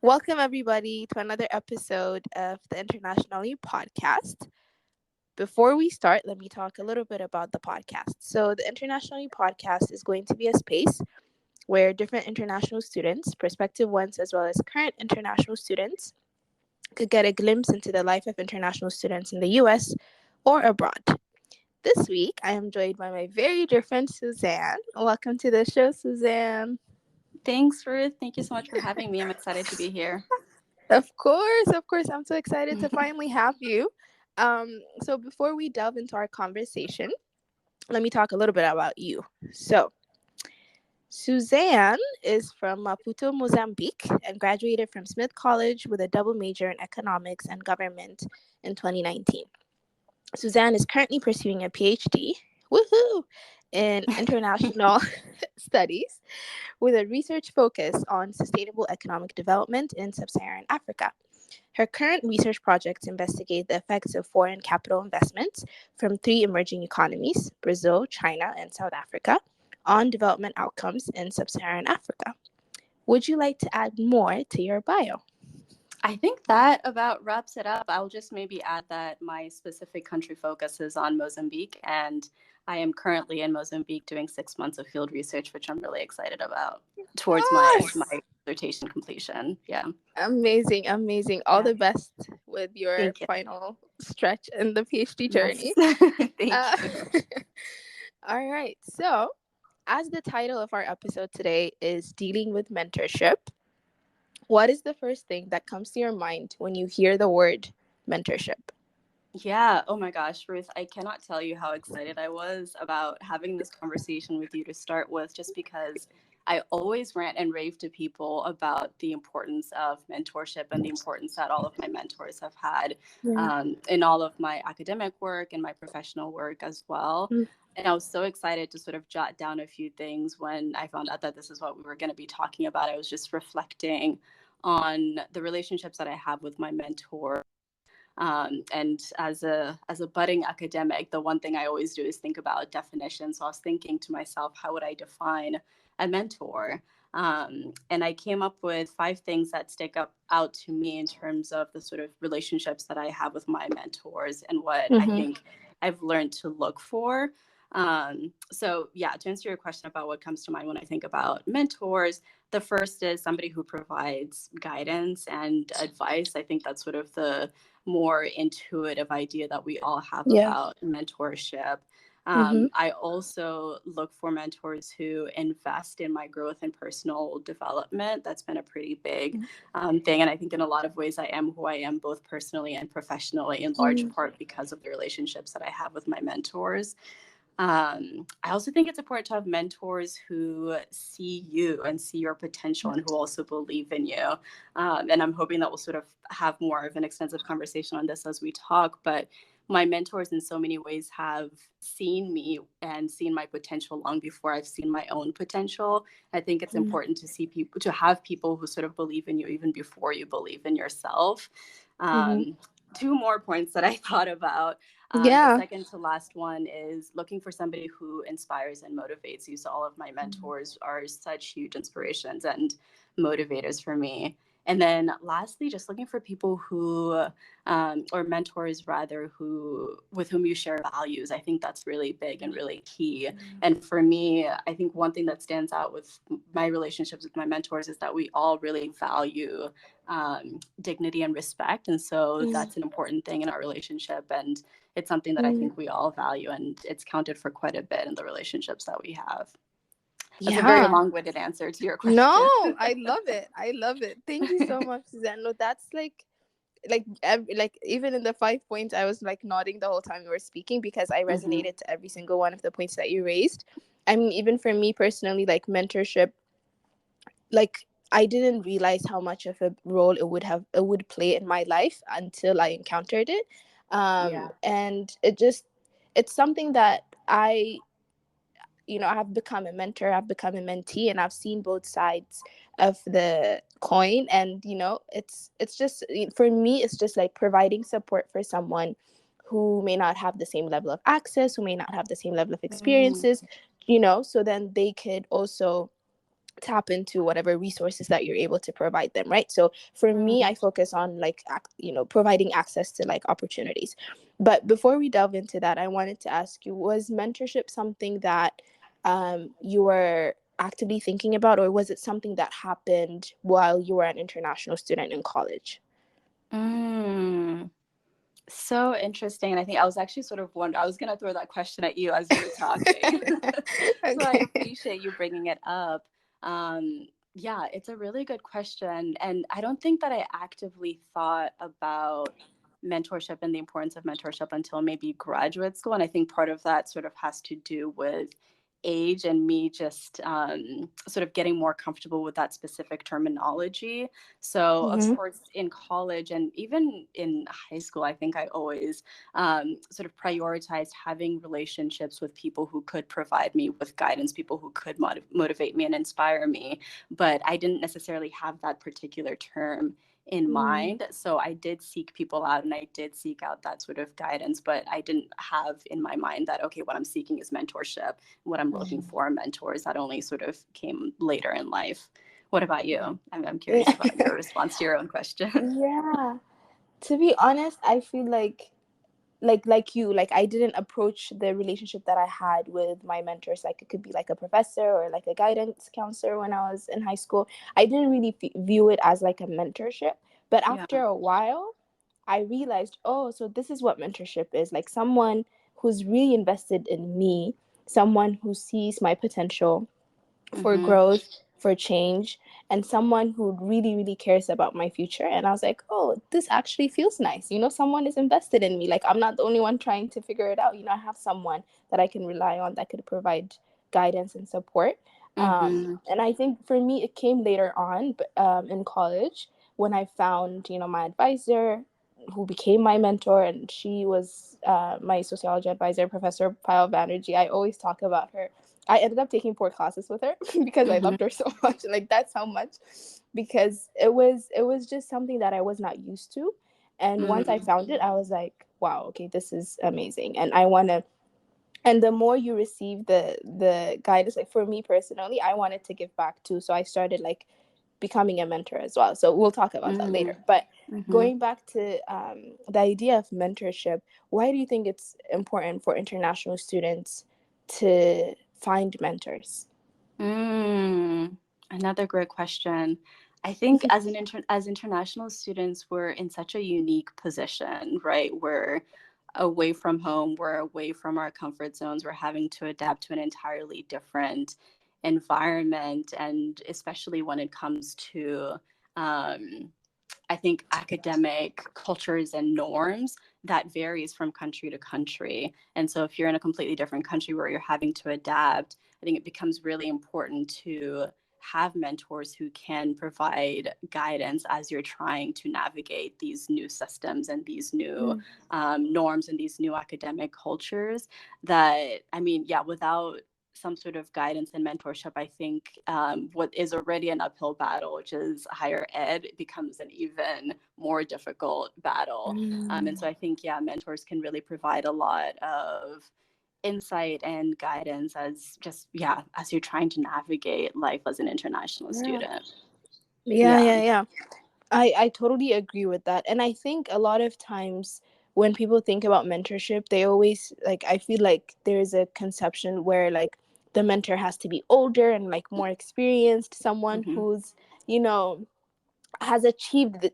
Welcome, everybody, to another episode of the Internationalie podcast. Before we start, let me talk a little bit about the podcast. So, the Internationalie podcast is going to be a space where different international students, prospective ones as well as current international students, could get a glimpse into the life of international students in the US or abroad. This week, I am joined by my very dear friend, Suzanne. Welcome to the show, Suzanne. Thanks, Ruth. Thank you so much for having me. I'm excited to be here. Of course. I'm so excited to finally have you. So before we delve into our conversation, let me talk a little bit about you. So, Suzanne is from Maputo, Mozambique, and graduated from Smith College with a double major in economics and government in 2019. Suzanne is currently pursuing a PhD, woohoo, in international studies with a research focus on sustainable economic development in Sub-Saharan Africa. Her current research projects investigate the effects of foreign capital investments from three emerging economies, Brazil, China, and South Africa, on development outcomes in Sub-Saharan Africa. Would you like to add more to your bio? I think that about wraps it up. I'll just maybe add that my specific country focus is on Mozambique, and I am currently in Mozambique doing 6 months of field research, which I'm really excited about towards my dissertation completion. Yeah. Amazing. All the best with your Thank you. final stretch in the PhD journey. Yes. Thank you. All right. So, as the title of our episode today is Dealing with Mentorship, what is the first thing that comes to your mind when you hear the word mentorship? Yeah. Oh my gosh, Ruth, I cannot tell you how excited I was about having this conversation with you to start with, just because I always rant and rave to people about the importance of mentorship and the importance that all of my mentors have had in all of my academic work and my professional work as well. And I was so excited to sort of jot down a few things when I found out that this is what we were going to be talking about. I was just reflecting on the relationships that I have with my mentor. And as a budding academic, the one thing I always do is think about definitions. So I was thinking to myself, how would I define a mentor? And I came up with 5 things that stick out to me in terms of the sort of relationships that I have with my mentors and what I think I've learned to look for. So yeah, to answer your question about what comes to mind when I think about mentors, the first is somebody who provides guidance and advice. I think that's sort of the more intuitive idea that we all have about mentorship. I also look for mentors who invest in my growth and personal development. That's been a pretty big thing. And I think in a lot of ways, I am who I am, both personally and professionally, in large part because of the relationships that I have with my mentors. I also think it's important to have mentors who see you and see your potential and who also believe in you. And I'm hoping that we'll sort of have more of an extensive conversation on this as we talk. But my mentors in so many ways have seen me and seen my potential long before I've seen my own potential. I think it's important to see people, to have people who sort of believe in you even before you believe in yourself. 2 more points that I thought about. The second to last one is looking for somebody who inspires and motivates you. So all of my mentors are such huge inspirations and motivators for me. And then lastly, just looking for people who, or mentors rather, with whom you share values. I think that's really big and really key. And for me, I think one thing that stands out with my relationships with my mentors is that we all really value dignity and respect. And so that's an important thing in our relationship. And it's something that I think we all value, and it's counted for quite a bit in the relationships that we have. That's a very long-winded answer to your question. No, I love it. Thank you so much, Suzanne. No, that's like even in the 5 points, I was like nodding the whole time you were speaking because I resonated to every single one of the points that you raised. I mean, even for me personally, like mentorship, like I didn't realize how much of a role it would play in my life until I encountered it. And it's something that I have become a mentor, I've become a mentee, and I've seen both sides of the coin. And it's just, for me, it's just like providing support for someone who may not have the same level of access, who may not have the same level of experiences, so then they could also tap into whatever resources that you're able to provide them, right? So for me, I focus on like providing access to like opportunities. But before we delve into that, I wanted to ask you, was mentorship something that you were actively thinking about, or was it something that happened while you were an international student in college? So interesting. And I think I was actually sort of wondering, I was going to throw that question at you as you were talking. So I Okay. appreciate you bringing it up. Yeah, it's a really good question. And I don't think that I actively thought about mentorship and the importance of mentorship until maybe graduate school. And I think part of that sort of has to do with age and me just sort of getting more comfortable with that specific terminology. So, of Mm-hmm. course, in college and even in high school, I think I always sort of prioritized having relationships with people who could provide me with guidance, people who could motivate me and inspire me. But I didn't necessarily have that particular term in mind. So I did seek people out and I did seek out that sort of guidance, but I didn't have in my mind that, okay, what I'm seeking is mentorship. What I'm looking for are mentors. That only sort of came later in life. What about you? I'm curious about your response to your own question. Yeah. To be honest, I feel like you, like I didn't approach the relationship that I had with my mentors like it could be like a professor or like a guidance counselor when I was in high school. I didn't really view it as like a mentorship, but Yeah. after a while I realized, oh, so this is what mentorship is, like someone who's really invested in me, someone who sees my potential for Mm-hmm. growth, for change, and someone who really, really cares about my future. And I was like, oh, this actually feels nice. Someone is invested in me. Like, I'm not the only one trying to figure it out. I have someone that I can rely on that could provide guidance and support. Mm-hmm. And I think for me, it came later on, but in college when I found, my advisor who became my mentor, and she was my sociology advisor, Professor Pyle Banerjee. I always talk about her. I ended up taking 4 classes with her because I Mm-hmm. loved her so much. Like that's how much, because it was just something that I was not used to. And once I Mm-hmm. found it, I was like, wow, okay, this is amazing. And I want to, and the more you receive the guidance, like for me personally, I wanted to give back too. So I started like becoming a mentor as well. So we'll talk about that later. But Mm-hmm. going back to the idea of mentorship, why do you think it's important for international students to find mentors? Another great question. I think as international students, we're in such a unique position, right? We're away from home, we're away from our comfort zones, we're having to adapt to an entirely different environment, and especially when it comes to I think academic cultures and norms that varies from country to country. And so if you're in a completely different country where you're having to adapt, I think it becomes really important to have mentors who can provide guidance as you're trying to navigate these new systems and these new Mm. norms and these new academic cultures that, I mean, yeah, without some sort of guidance and mentorship, I think what is already an uphill battle, which is higher ed, becomes an even more difficult battle. And so I think, yeah, mentors can really provide a lot of insight and guidance as just, yeah, as you're trying to navigate life as an international Yeah. student. Yeah, Yeah. yeah, yeah. I totally agree with that. And I think a lot of times when people think about mentorship, they always like, I feel like there's a conception where like the mentor has to be older and like more experienced, someone Mm-hmm. who's, you know, has achieved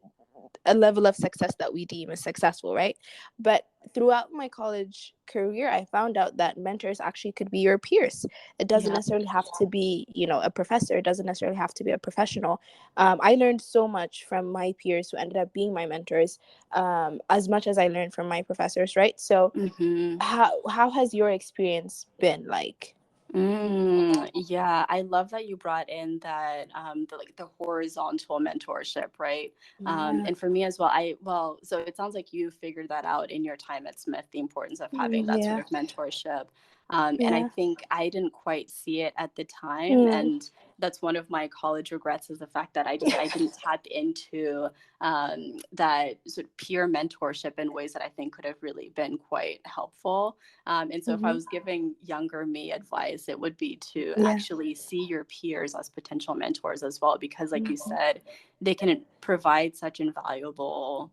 a level of success that we deem as successful, right? But throughout my college career, I found out that mentors actually could be your peers. It doesn't Yeah. necessarily have to be, a professor. It doesn't necessarily have to be a professional. I learned so much from my peers who ended up being my mentors, as much as I learned from my professors, right? So, Mm-hmm. how has your experience been like? Yeah, I love that you brought in that the horizontal mentorship, right? Yeah. And for me as well, so it sounds like you figured that out in your time at Smith, the importance of having that sort Yeah. of mentorship. And I Yeah. think I didn't quite see it at the time, Mm. and that's one of my college regrets, is the fact that I didn't tap into that sort of peer mentorship in ways that I think could have really been quite helpful. And so if I Mm-hmm. was giving younger me advice, it would be to Yeah. actually see your peers as potential mentors as well, because like you Mm-hmm. said, they can provide such invaluable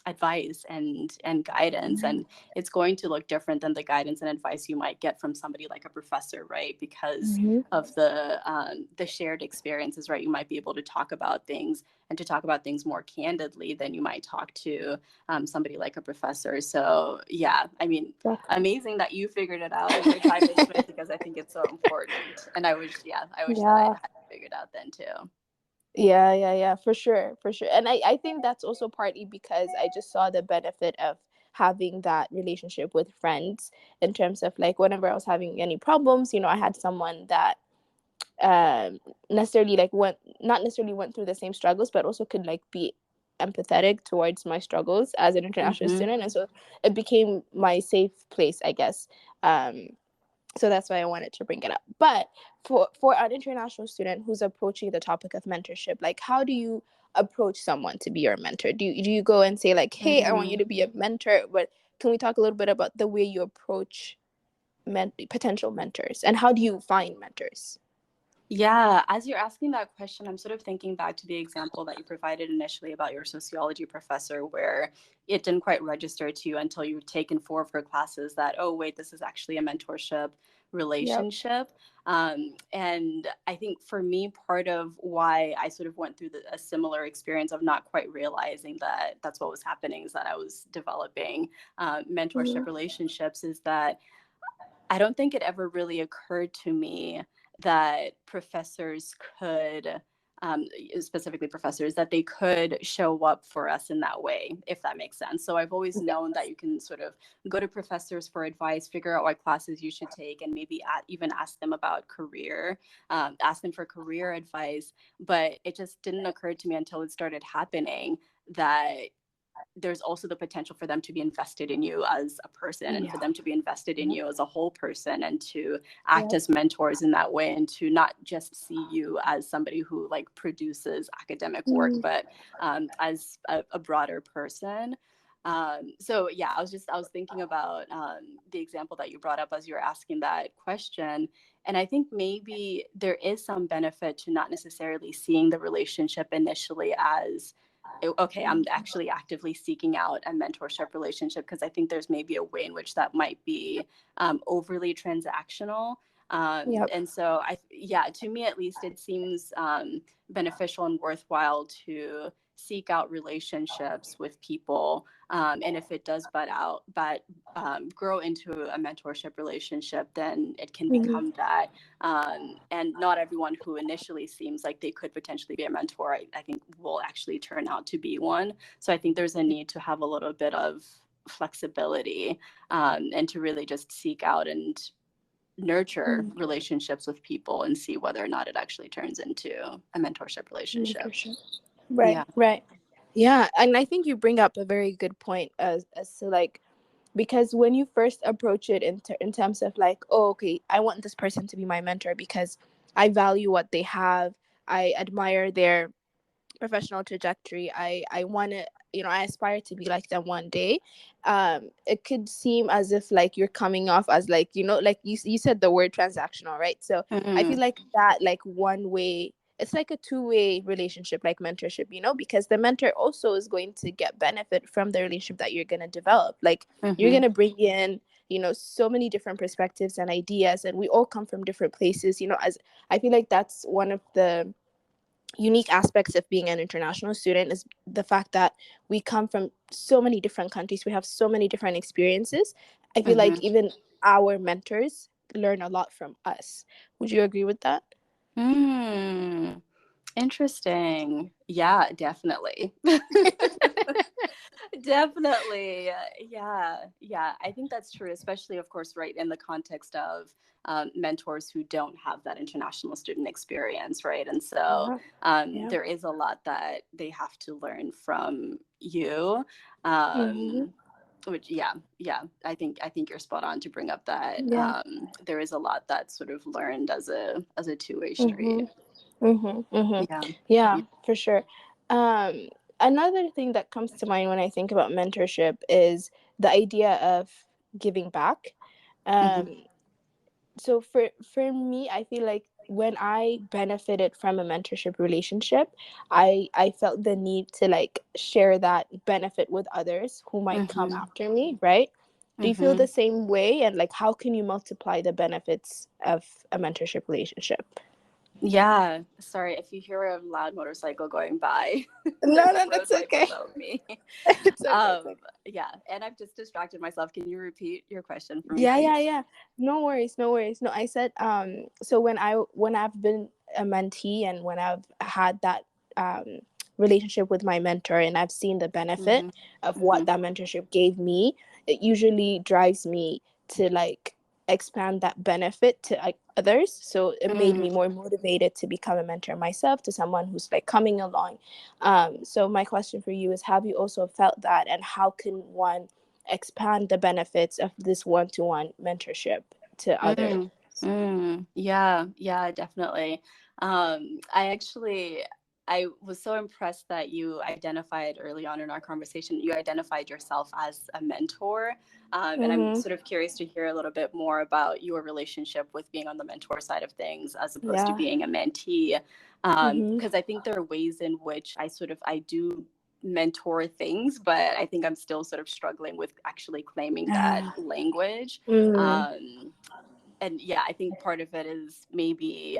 advice and guidance, and it's going to look different than the guidance and advice you might get from somebody like a professor, right? Because Mm-hmm. of the shared experiences, right? You might be able to talk about things, and to talk about things more candidly than you might talk to somebody like a professor. So yeah, I mean, amazing that you figured it out and you're diving into it, because I think it's so important. And I wish that I Yeah. had figured out then too. Yeah, for sure, for sure. And I think that's also partly because I just saw the benefit of having that relationship with friends, in terms of like whenever I was having any problems, I had someone that necessarily like went not necessarily went through the same struggles, but also could like be empathetic towards my struggles as an international Mm-hmm. student. And so it became my safe place, I guess. um so that's why I wanted to bring it up. But for an international student who's approaching the topic of mentorship, like how do you approach someone to be your mentor? Do you go and say like, hey, I want you to be a mentor? But can we talk a little bit about the way you approach potential mentors, and how do you find mentors? Yeah, as you're asking that question, I'm sort of thinking back to the example that you provided initially about your sociology professor, where it didn't quite register to you until you've taken 4 of her classes that, oh, wait, this is actually a mentorship Yep. relationship. And I think for me, part of why I sort of went through a similar experience of not quite realizing that that's what was happening, is that I was developing mentorship Mm-hmm. relationships, is that I don't think it ever really occurred to me that professors could, specifically professors, that they could show up for us in that way, if that makes sense. So I've always known that you can sort of go to professors for advice, figure out what classes you should take, and maybe even ask them about ask them for career advice. But it just didn't occur to me until it started happening that there's also the potential for them to be invested in you as a person, and for Yeah. them to be invested in you as a whole person, and to act Yep. as mentors in that way, and to not just see you as somebody who like produces academic work, Mm-hmm. but as a broader person. So yeah, I was thinking about the example that you brought up as you were asking that question. And I think maybe there is some benefit to not necessarily seeing the relationship initially as, okay, I'm actually actively seeking out a mentorship relationship, because I think there's maybe a way in which that might be overly transactional. Yep. And so yeah, to me at least, it seems beneficial and worthwhile to seek out relationships with people. And if it does grow into a mentorship relationship, then it can Mm-hmm. become that. And not everyone who initially seems like they could potentially be a mentor, I think, will actually turn out to be one. So I think there's a need to have a little bit of flexibility, and to really just seek out and nurture Mm-hmm. relationships with people, and see whether or not it actually turns into a mentorship relationship. Mentorship. Right. Yeah. Right. Yeah, and I think you bring up a very good point, as to like, because when you first approach it in terms of like, oh, okay, I want this person to be my mentor because I value what they have, I admire their professional trajectory, I want to, I aspire to be like them one day. It could seem as if like you're coming off as like, like you said the word transactional, right? So I feel Mm-hmm. like that, like one way, it's like a two-way relationship, like mentorship, because the mentor also is going to get benefit from the relationship that you're going to develop. Like, you're Mm-hmm. going to bring in, so many different perspectives and ideas, and we all come from different places, as I feel like that's one of the unique aspects of being an international student, is the fact that we come from so many different countries, we have so many different experiences. I feel Mm-hmm. like even our mentors learn a lot from us. Would you agree with that? Mm. Interesting. Yeah, definitely. Definitely. Yeah. Yeah. I think that's true, especially, of course, right, in the context of mentors who don't have that international student experience, right? And so Yeah. Yeah. there is a lot that they have to learn from you. Mm-hmm. Um, which I think you're spot on to bring up that Yeah. there is a lot that's sort of learned as a two-way street. Mhm. Mhm. Mhm. Yeah. Yeah, for sure. Um, Another thing that comes to mind when I think about mentorship is the idea of giving back. Mm-hmm. Um, so for me, I feel like when I benefited from a mentorship relationship, I felt the need to like share that benefit with others who might come Mm-hmm. after me, right? Do you feel Mm-hmm. the same way? And like, how can you multiply the benefits of a mentorship relationship? Yeah. Sorry if you hear a loud motorcycle going by. No, There's no, a that's motorcycle okay. above me. It's okay. It's okay. Yeah, and I've just distracted myself. Can you repeat your question for me, Yeah, yeah, please? yeah. No worries, no worries. No, I said so when I've been a mentee and when I've had that relationship with my mentor and I've seen the benefit Mm-hmm. of Mm-hmm. what that mentorship gave me, it usually drives me to like expand that benefit to like others. So it made me more motivated to become a mentor myself to someone who's like coming along. So my question for you is, have you also felt that, and how can one expand the benefits of this one-to-one mentorship to others? Mm, yeah, yeah, definitely. I actually, I was so impressed that you identified early on in our conversation, you identified yourself as a mentor. And I'm Mm-hmm. sort of curious to hear a little bit more about your relationship with being on the mentor side of things as opposed to Yeah. being a mentee. Mm-hmm. Because I think there are ways in which I do mentor things, but I think I'm still sort of struggling with actually claiming that language. Mm. Um, and yeah, I think part of it is maybe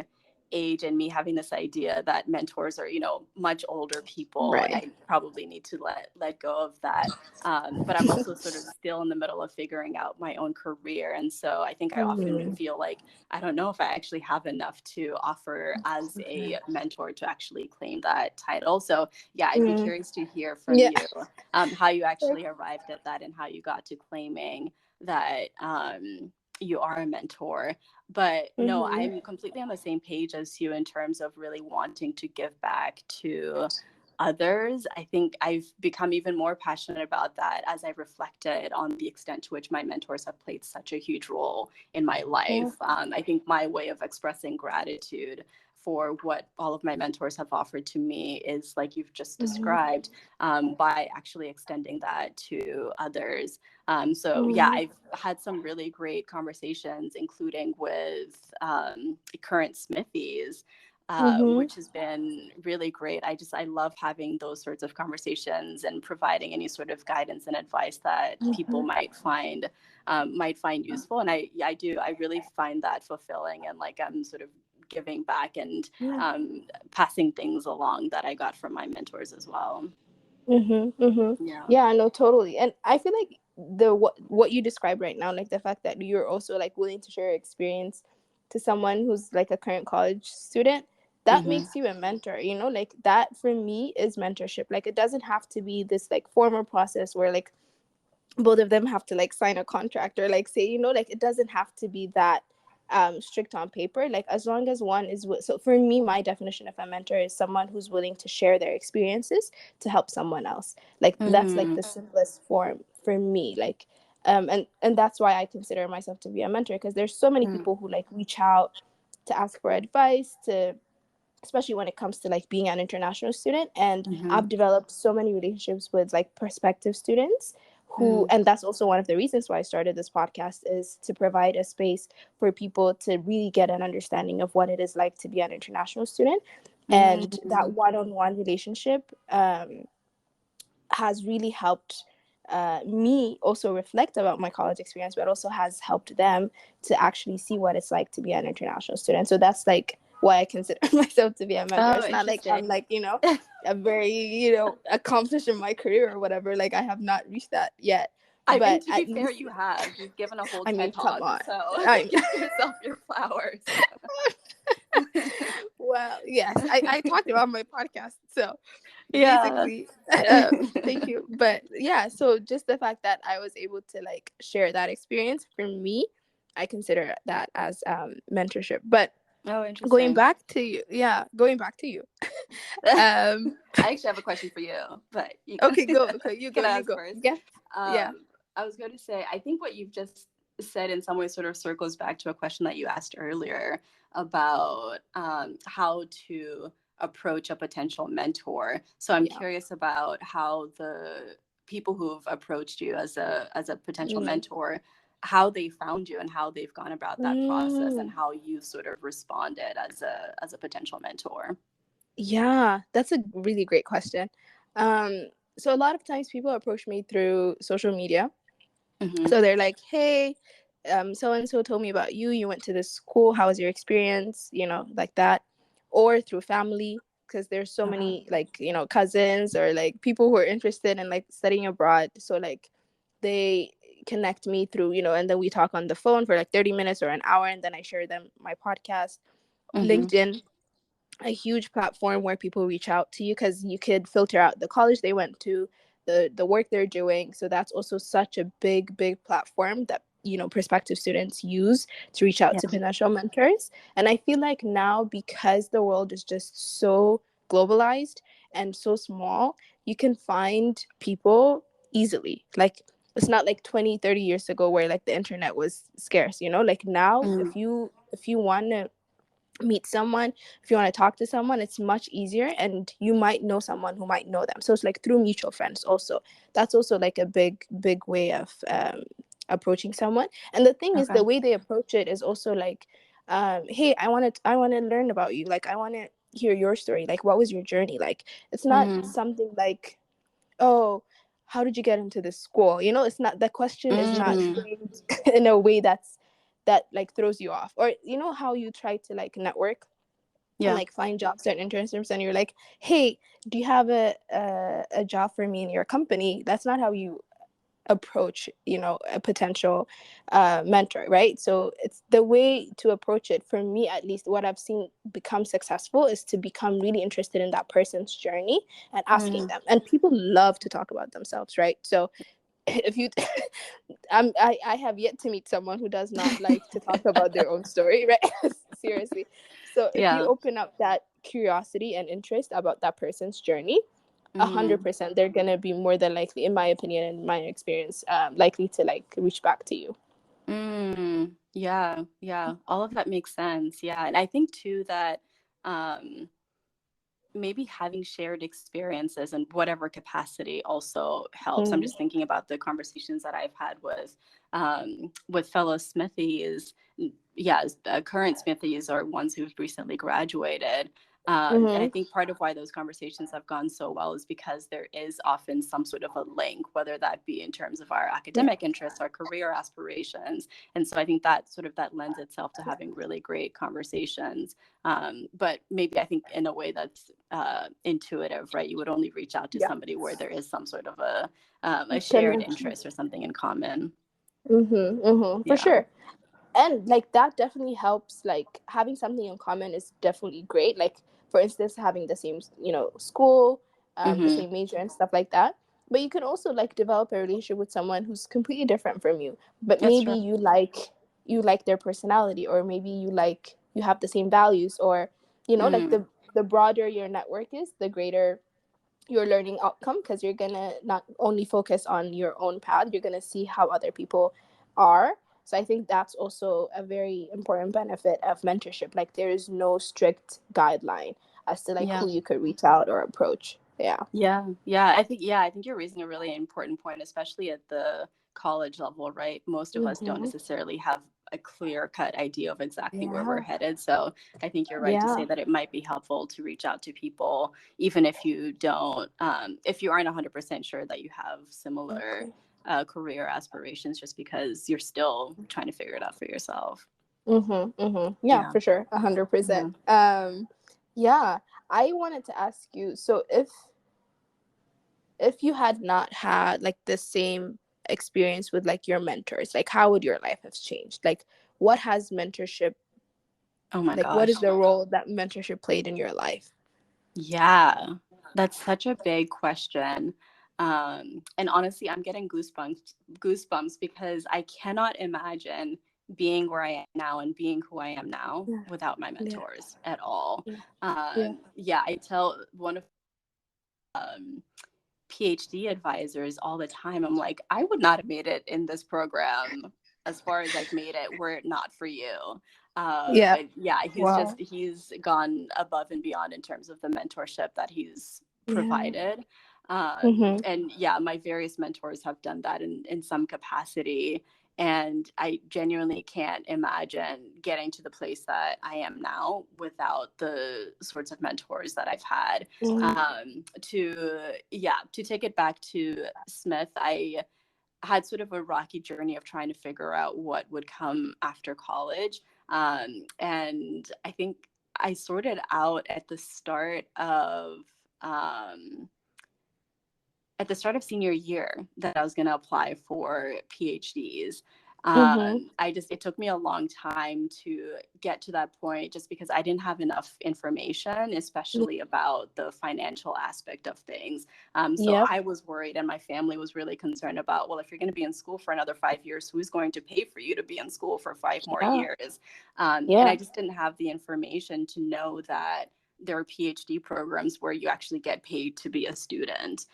age and me having this idea that mentors are, much older people, and Right. I probably need to let go of that. But I'm also sort of still in the middle of figuring out my own career, and so I think I often Mm-hmm. feel like I don't know if I actually have enough to offer as a mentor to actually claim that title. So yeah, I'd be Mm. curious to hear from Yeah. you how you actually arrived at that and how you got to claiming that. You are a mentor. But no, Mm-hmm. I'm completely on the same page as you in terms of really wanting to give back to others. I think I've become even more passionate about that as I've reflected on the extent to which my mentors have played such a huge role in my Yeah. life. I think my way of expressing gratitude for what all of my mentors have offered to me is like you've just Mm-hmm. described, by actually extending that to others. So yeah, Mm-hmm. I've had some really great conversations, including with current Smithies, Mm-hmm. which has been really great. I love having those sorts of conversations and providing any sort of guidance and advice that people Mm-hmm. might find useful. And I really find that fulfilling, and like I'm sort of giving back and Yeah. passing things along that I got from my mentors as well. Mm-hmm. Mm-hmm. Yeah. Yeah, no, totally. And I feel like the what you described right now, like the fact that you're also like willing to share your experience to someone who's like a current college student, that Mm-hmm. makes you a mentor, like that for me is mentorship. Like it doesn't have to be this like formal process where like both of them have to like sign a contract or like say, like it doesn't have to be that strict on paper. Like as long as one is so for me, my definition of a mentor is someone who's willing to share their experiences to help someone else. Like that's like Mm-hmm. the simplest form for me. Like and that's why I consider myself to be a mentor, because there's so many people who like reach out to ask for advice, to especially when it comes to like being an international student. And Mm-hmm. I've developed so many relationships with like prospective students who, Mm-hmm. and that's also one of the reasons why I started this podcast, is to provide a space for people to really get an understanding of what it is like to be an international student. And Mm-hmm. that one-on-one relationship has really helped me also reflect about my college experience, but also has helped them to actually see what it's like to be an international student. So that's like why I consider myself to be a mentor. Oh, It's not like interesting. I'm like, a very, accomplished in my career or whatever. Like I have not reached that yet. I mean, But to be at fair, least, you have. You've given a whole I mean, TED come talk, on. so I give yourself your flowers. Well, yes, I talked about my podcast. So Yeah. basically, thank you. But yeah, so just the fact that I was able to like share that experience, for me, I consider that as mentorship. But Oh, going interesting. back to you, yeah, going back to you. I um actually have a question for you, but you okay, go, okay, you can go, I you ask go, first? yeah, yeah. Um, I was going to say, I think what you've just said in some ways sort of circles back to a question that you asked earlier about how to approach a potential mentor. So I'm Yeah. curious about how the people who've approached you as a potential Mm. mentor, how they found you and how they've gone about that process and Mm. how you've sort of responded as a potential mentor. Yeah, that's a really great question. Um, so a lot of times people approach me through social media. Mm-hmm. So they're like, "Hey, so and so told me about you. You went to this school. How was your experience?" Like that, or through family, because there's so Okay. many like cousins or like people who are interested in like studying abroad. So like they connect me through and then we talk on the phone for like 30 minutes or an hour, and then I share them my podcast. Mm-hmm. LinkedIn, a huge platform where people reach out to you because you could filter out the college they went to, the work they're doing. So that's also such a big platform that prospective students use to reach out Yeah. to potential mentors. And I feel like now, because the world is just so globalized and so small, you can find people easily. Like, it's not like 20-30 years ago where like the internet was scarce. Like now, Mm. if you want to meet someone, if you want to talk to someone, it's much easier, and you might know someone who might know them. So it's like through mutual friends also. That's also like a big way of approaching someone. And the thing is, Okay. the way they approach it is also like, hey, I want to learn about you. Like, I want to hear your story. Like, what was your journey like? It's not Mm. something like, oh, how did you get into this school? It's not, the question is not Mm. framed in a way that like throws you off. Or how you try to like network and Yeah. like find jobs and internships, and you're like, hey, do you have a job for me in your company? That's not how you approach a potential mentor, right? So it's the way to approach it. For me, at least, what I've seen become successful is to become really interested in that person's journey and asking Mm. them. And people love to talk about themselves, right? So if you I have yet to meet someone who does not like to talk about their own story, right? Seriously. So if you Yeah. open up that curiosity and interest about that person's journey, Mm. 100% they're gonna be more than likely, in my opinion and my experience, likely to like reach back to you. Mm. Yeah. Yeah. All of that makes sense. Yeah. And I think too that um, maybe having shared experiences in whatever capacity also helps. I'm Mm-hmm. just thinking about the conversations that I've had with fellow Smithies. Yeah, current Smithies are ones who've recently graduated. And I Mm-hmm. think part of why those conversations have gone so well is because there is often some sort of a link, whether that be in terms of our Yeah. academic interests, our career aspirations. And so I think that sort of that lends itself to having really great conversations. But maybe I think in a way that's intuitive, right? You would only reach out to Yeah. somebody where there is some sort of a shared Connection. interest or something in common. Mm-hmm. Mm-hmm. For Yeah. sure. And like that definitely helps. Like having something in common is definitely great. Like, for instance, having the same school, the Mm-hmm. same major and stuff like that. But you can also like develop a relationship with someone who's completely different from you, but That's maybe true. you like their personality, or maybe you have the same values, or like Mm. the broader your network is, the greater your learning outcome, because you're gonna not only focus on your own path, you're gonna see how other people are. So I think that's also a very important benefit of mentorship. Like, there is no strict guideline as to like Yeah. who you could reach out or approach. Yeah. Yeah, yeah, I think you're raising a really important point, especially at the college level, right? Most of us don't Mm-hmm. necessarily have a clear cut idea of exactly where we're Yeah. headed. So I think you're right to say Yeah. that it might be helpful to reach out to people, even if you aren't 100% sure that you have similar Okay. career aspirations, just because you're still trying to figure it out for yourself. Mm-hmm. Mm-hmm. Yeah, Yeah. for sure. 100%. Yeah. Yeah. I wanted to ask you, so if you had not had like the same experience with like your mentors, like how would your life have changed? Like, what has mentorship, Oh my like what gosh. is the role that mentorship played in your life? Yeah, that's such a big question. And honestly, I'm getting goosebumps because I cannot imagine being where I am now and being who I am now Yeah. without my Yeah. mentors at all. Yeah. Yeah. Yeah, I tell one of um, PhD advisors all the time. I'm like, I would not have made it in this program as far as I've made it were it not for you. Yeah. But yeah, Wow. he's gone above and beyond in terms of the mentorship that he's Yeah. provided. Mm-hmm. And yeah, my various mentors have done that in some capacity. And I genuinely can't imagine getting to the place that I am now without the sorts of mentors that I've had. To take it back to Smith, I had sort of a rocky journey of trying to figure out what would come after college. And I think I sorted out um, at the start of senior year that I was going to apply for PhDs. Mm-hmm. It took me a long time to get to that point just because I didn't have enough information, especially about the financial aspect of things. So Yep. I was worried, and my family was really concerned about, well, if you're going to be in school for another 5 years, who's going to pay for you to be in school for 5 more Yeah. years? And Yeah. I just didn't have the information to know that there are PhD programs where you actually get paid to be a student.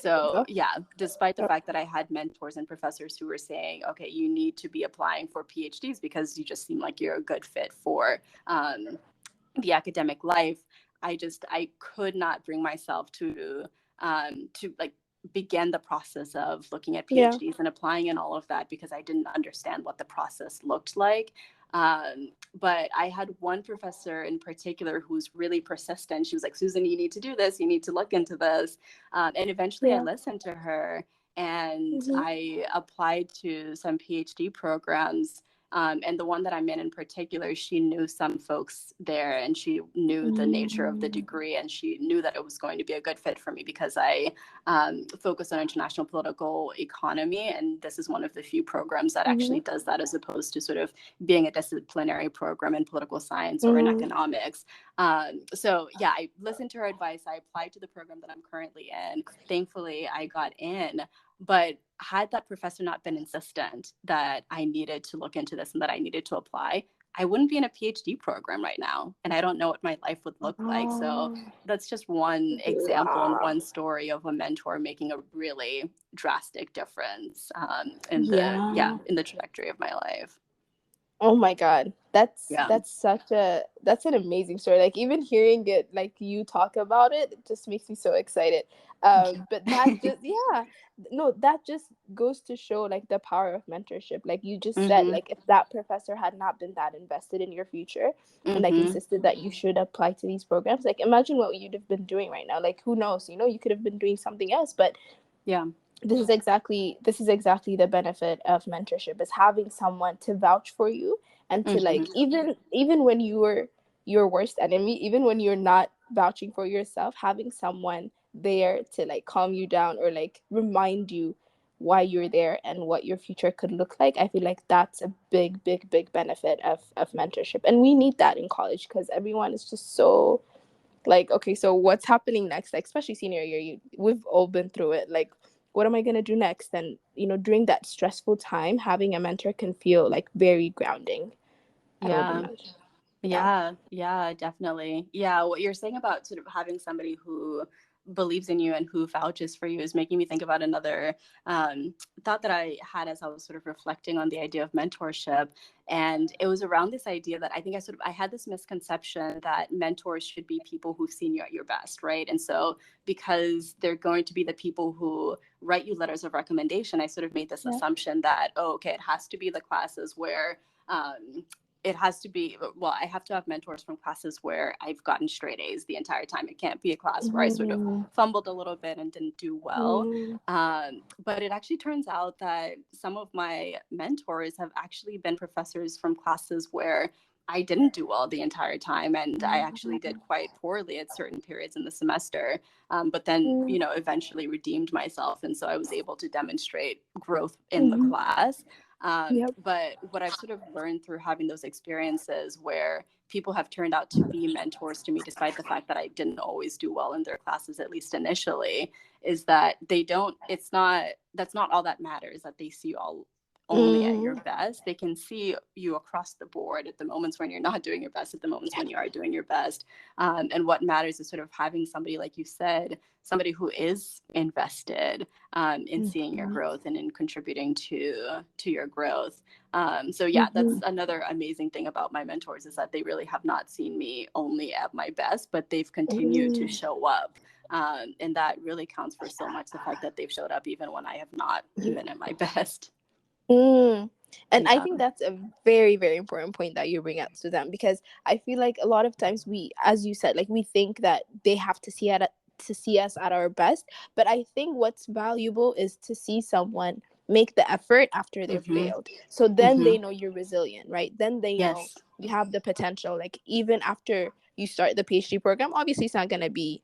So Yep. yeah, despite the fact that I had mentors and professors who were saying, okay, you need to be applying for PhDs because you just seem like you're a good fit for the academic life, I could not bring myself to like begin the process of looking at Yeah. PhDs and applying and all of that because I didn't understand what the process looked like. But I had one professor in particular who was really persistent. She was like, Susan, you need to do this. You need to look into this. And eventually I Yeah. listened to her and Mm-hmm. I applied to some PhD programs. And the one that I'm in particular, she knew some folks there and she knew the nature of the Mm-hmm. degree and she knew that it was going to be a good fit for me because I focus on international political economy. And this is one of the few programs that actually does that as opposed to sort of being a disciplinary program in political science or in Mm-hmm. economics. So yeah, I listened to her advice. I applied to the program that I'm currently in. Thankfully, I got in. But had that professor not been insistent that I needed to look into this and that I needed to apply, I wouldn't be in a PhD program right now. And I don't know what my life would look like. So Oh, that's just one example and wow. one story of a mentor making a really drastic difference in Yeah. the trajectory of my life. Oh my God. Yeah. That's an amazing story. Like even hearing it, like you talk about it, it just makes me so excited. Thank you. But that just yeah, no, that just goes to show like the power of mentorship. Like you just said, Mm-hmm. like if that professor had not been that invested in your future and like Mm-hmm. insisted that you should apply to these programs, like imagine what you'd have been doing right now. Like who knows? You could have been doing something else, but Yeah. this is exactly the benefit of mentorship is having someone to vouch for you and to Mm-hmm. like even when you're your worst enemy, even when you're not vouching for yourself, having someone there to like calm you down or like remind you why you're there and what your future could look like. I feel like that's a big benefit of mentorship, and we need that in college because everyone is just so like, okay, so what's happening next? Like, especially senior year, we've all been through it. Like, what am I gonna do next? And during that stressful time, having a mentor can feel like very grounding. I would Yeah. imagine. Yeah. Yeah, definitely. Yeah, what you're saying about sort of having somebody who believes in you and who vouches for you is making me think about another thought that I had as I was sort of reflecting on the idea of mentorship. And it was around this idea that I had this misconception that mentors should be people who've seen you at your best, right? And so because they're going to be the people who write you letters of recommendation, I sort of made this Yeah. assumption that, oh, okay, it has to be the classes where it has to be, well, I have to have mentors from classes where I've gotten straight A's the entire time. It can't be a class where I sort of Mm-hmm. fumbled a little bit and didn't do well. Mm-hmm. But it actually turns out that some of my mentors have actually been professors from classes where I didn't do well the entire time. And I actually did quite poorly at certain periods in the semester. But then, eventually redeemed myself. And so I was able to demonstrate growth in the Mm-hmm. class. Yep. But what I've sort of learned through having those experiences where people have turned out to be mentors to me, despite the fact that I didn't always do well in their classes, at least initially, is that that's not all that matters, that they see only at your best. They can see you across the board at the moments when you're not doing your best, at the moments when you are doing your best. And what matters is sort of having somebody, like you said, somebody who is invested in seeing your growth and in contributing to your growth. So yeah, that's another amazing thing about my mentors, is that they really have not seen me only at my best, but they've continued to show up. And that really counts for so much, the fact that they've showed up even when I have not been at my best. And I think that's a very, very important point that you bring up to them, because I feel like a lot of times we, as you said, like, we think that they have to see us at our best. But I think what's valuable is to see someone make the effort after they've failed. So then they know you're resilient, right? Then they know you have the potential. Like, even after you start the PhD program, obviously it's not going to be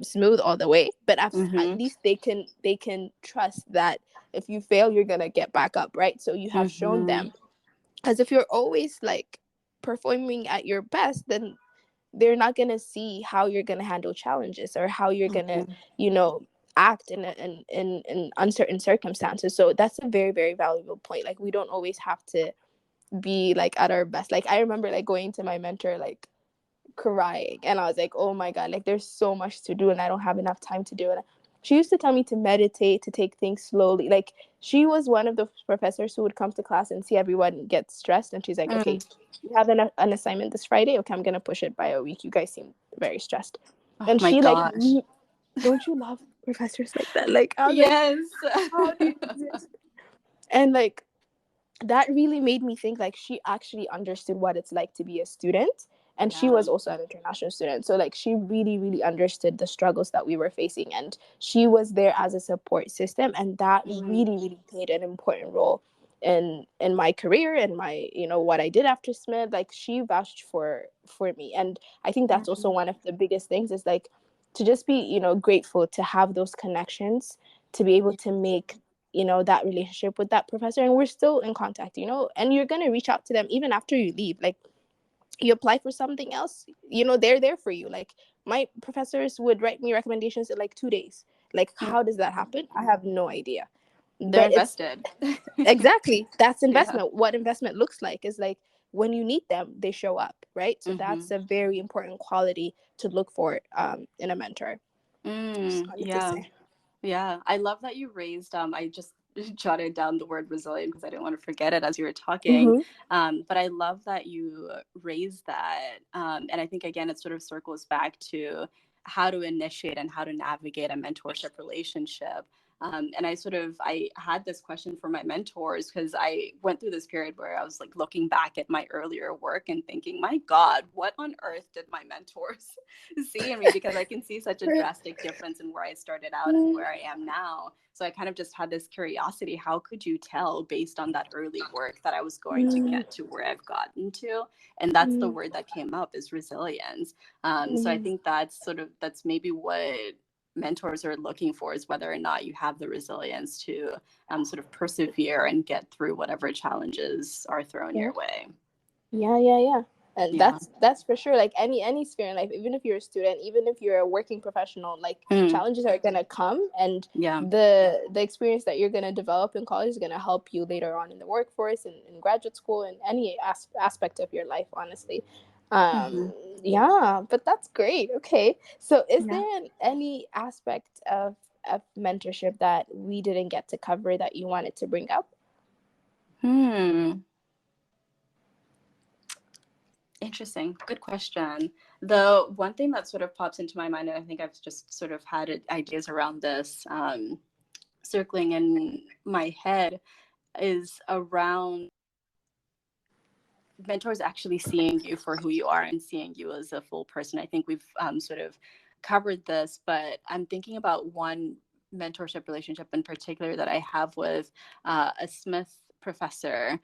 smooth all the way, but at least they can trust that if you fail, you're going to get back up, right? So you have shown them. Because if you're always like performing at your best, then they're not going to see how you're going to handle challenges, or how you're going to, act in uncertain circumstances. So that's a very, very valuable point. Like, we don't always have to be like at our best. Like, I remember like going to my mentor, like crying, and I was like, oh my God, like there's so much to do and I don't have enough time to do it. She used to tell me to meditate, to take things slowly. Like, she was one of the professors who would come to class and see everyone get stressed, and she's like, okay, you have an assignment this Friday, okay, I'm gonna push it by a week, you guys seem very stressed. And she gosh. Like, don't you love professors like that? Like, I was yes. like, how do you do this? And like, that really made me think, like, she actually understood what it's like to be a student. And she was also an international student. So like, she really, really understood the struggles that we were facing. And she was there as a support system. And that really, really played an important role in my career and my, what I did after Smith. Like, she vouched for me. And I think that's also one of the biggest things, is like, to just be, grateful to have those connections, to be able to make, that relationship with that professor. And we're still in contact, and you're going to reach out to them even after you leave. Like, you apply for something else, they're there for you. Like, my professors would write me recommendations in like 2 days. Like, how does that happen? I have no idea. They're invested. Exactly. That's investment. What investment looks like is like, when you need them, they show up, right? So that's a very important quality to look for in a mentor. Yeah, I love that you raised, I just jotted down the word resilient because I didn't want to forget it as you were talking. But I love that you raised that. And I think, again, it sort of circles back to how to initiate and how to navigate a mentorship relationship. And I had this question for my mentors, because I went through this period where I was like looking back at my earlier work and thinking, my God, what on earth did my mentors see in me? Because I can see such a drastic difference in where I started out and where I am now. So I kind of just had this curiosity, how could you tell based on that early work that I was going to get to where I've gotten to? And that's the word that came up, is resilience. So I think that's maybe what mentors are looking for, is whether or not you have the resilience to sort of persevere and get through whatever challenges are thrown your way. Yeah. And that's for sure. Like, any sphere in life, even if you're a student, even if you're a working professional, like, challenges are gonna come, and the experience that you're gonna develop in college is gonna help you later on in the workforce and in graduate school and any aspect of your life, honestly. But that's great. Okay, so is there any aspect of mentorship that we didn't get to cover that you wanted to bring up? Interesting. Good question. The one thing that sort of pops into my mind, and I think I've just sort of had ideas around this circling in my head, is around mentors actually seeing you for who you are and seeing you as a full person. I think we've sort of covered this, but I'm thinking about one mentorship relationship in particular that I have with a Smith professor.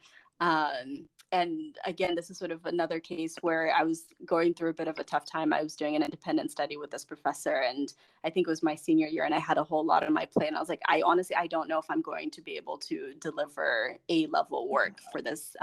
And again, this is sort of another case where I was going through a bit of a tough time. I was doing an independent study with this professor, and I think it was my senior year, and I had a whole lot on my plate. And I was like, I don't know if I'm going to be able to deliver A-level work for this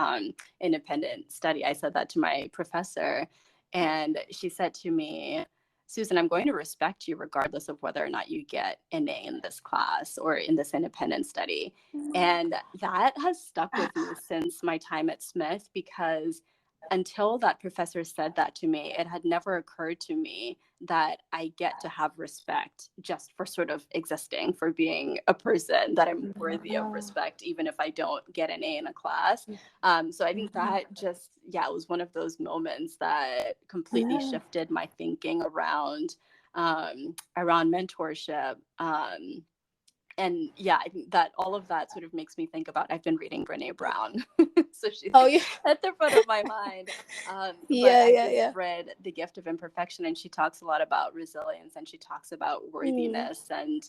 independent study. I said that to my professor, and she said to me, Susan, I'm going to respect you regardless of whether or not you get an A in this class or in this independent study. And that has stuck with me since my time at Smith, because until that professor said that to me, it had never occurred to me that I get to have respect just for sort of existing, for being a person, that I'm worthy of respect, even if I don't get an A in a class. So I think that just, it was one of those moments that completely shifted my thinking around mentorship. And I think that all of that sort of makes me think about, I've been reading Brene Brown. So she's at the front of my mind. But I just read The Gift of Imperfection, and she talks a lot about resilience, and she talks about worthiness. And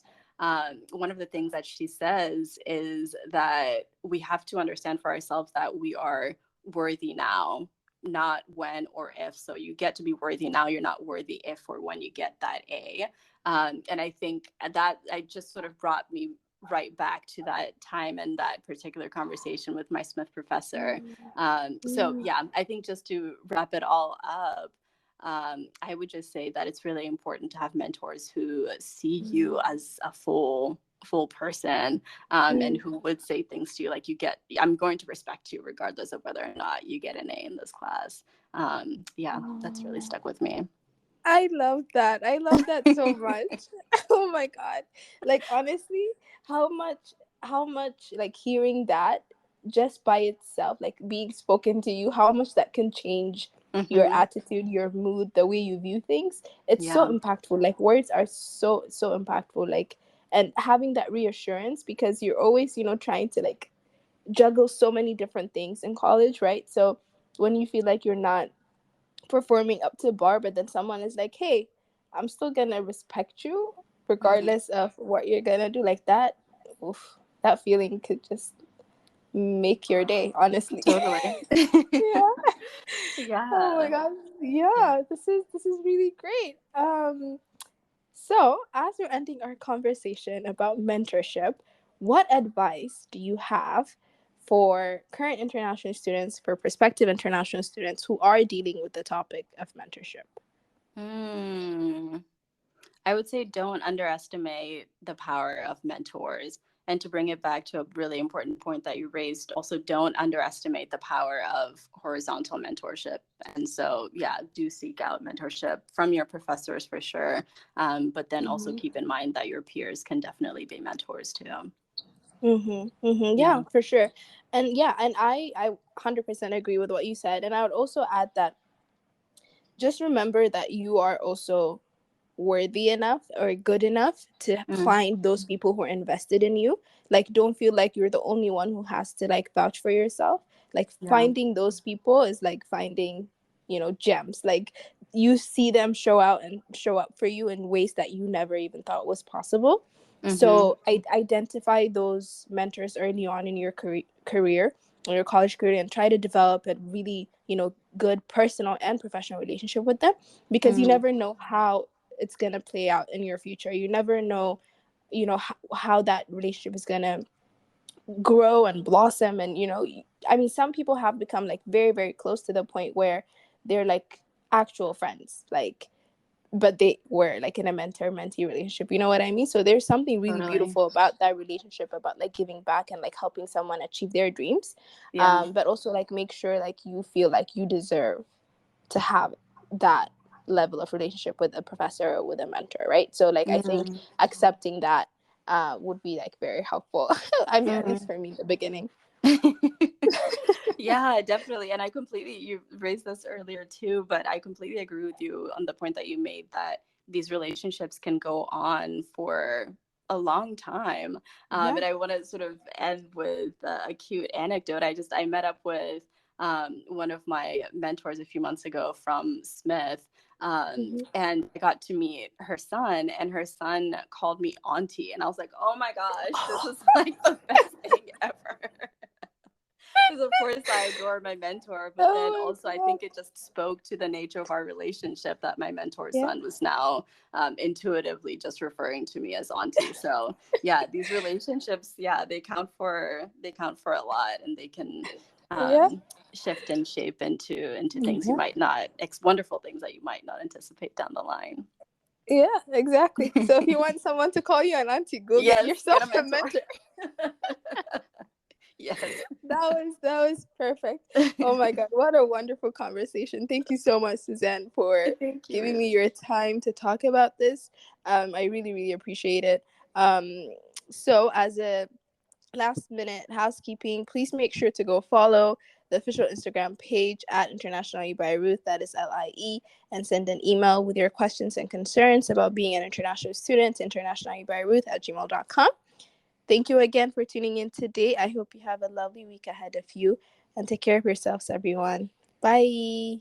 one of the things that she says is that we have to understand for ourselves that we are worthy now, not when or if. So you get to be worthy now. You're not worthy if or when you get that A. And I think that I just sort of brought me right back to that time and that particular conversation with my Smith professor. So I think just to wrap it all up, I would just say that it's really important to have mentors who see you as a full person, and who would say things to you like, I'm going to respect you regardless of whether or not you get an A in this class. That's really stuck with me. I love that. I love that so much. Oh my God. Like, honestly, how much like hearing that just by itself, like being spoken to you, how much that can change your attitude, your mood, the way you view things. It's so impactful. Like, words are so impactful. Like, and having that reassurance, because you're always, trying to like juggle so many different things in college, right? So when you feel like you're not performing up to bar, but then someone is like, hey, I'm still gonna respect you regardless of what you're gonna do, like that, that feeling could just make your day, honestly. Totally. Oh my God. This is really great. So as we're ending our conversation about mentorship, what advice do you have for current international students, for prospective international students who are dealing with the topic of mentorship? I would say don't underestimate the power of mentors. And to bring it back to a really important point that you raised, also don't underestimate the power of horizontal mentorship. And so, do seek out mentorship from your professors for sure. But then also keep in mind that your peers can definitely be mentors too. Yeah, for sure. And I 100% agree with what you said. And I would also add that just remember that you are also worthy enough or good enough to find those people who are invested in you. Like, don't feel like you're the only one who has to like vouch for yourself. Like, finding those people is like finding, gems. Like, you see them show out and show up for you in ways that you never even thought was possible. So I identify those mentors early on in your career or your college career, and try to develop a really, good personal and professional relationship with them, because you never know how it's going to play out in your future. You never know, how that relationship is going to grow and blossom. And, I mean, some people have become like very, very close to the point where they're like actual friends, like, but they were like in a mentor-mentee relationship. You know what I mean? So there's something really beautiful about that relationship, about like giving back and like helping someone achieve their dreams. But also like make sure like you feel like you deserve to have that level of relationship with a professor or with a mentor, right? So like I think accepting that would be like very helpful. I mean, at least for me in the beginning. Yeah, definitely. And you raised this earlier too, but I completely agree with you on the point that you made, that these relationships can go on for a long time. And I want to sort of end with a cute anecdote. I met up with one of my mentors a few months ago from Smith. And I got to meet her son, and her son called me auntie. And I was like, oh my gosh, this is like the best thing ever. Because of course I adore my mentor, but then also I think it just spoke to the nature of our relationship that my mentor's son was now intuitively just referring to me as auntie. So these relationships, they count for a lot, and they can shift and shape into things you might not, wonderful things that you might not anticipate down the line. Yeah, exactly. So if you want someone to call you an auntie, go get Yes, yourself get a a mentor. Yes. That was perfect. Oh my God, what a wonderful conversation. Thank you so much, Suzanne, for Thank you, giving Ruth. me your time to talk about this. I really, really appreciate it. So as a last minute housekeeping, please make sure to go follow the official Instagram page at Internationalie by Ruth, that is LIE, and send an email with your questions and concerns about being an international student to internationaliebyruth@gmail.com. Thank you again for tuning in today. I hope you have a lovely week ahead of you, and take care of yourselves, everyone. Bye.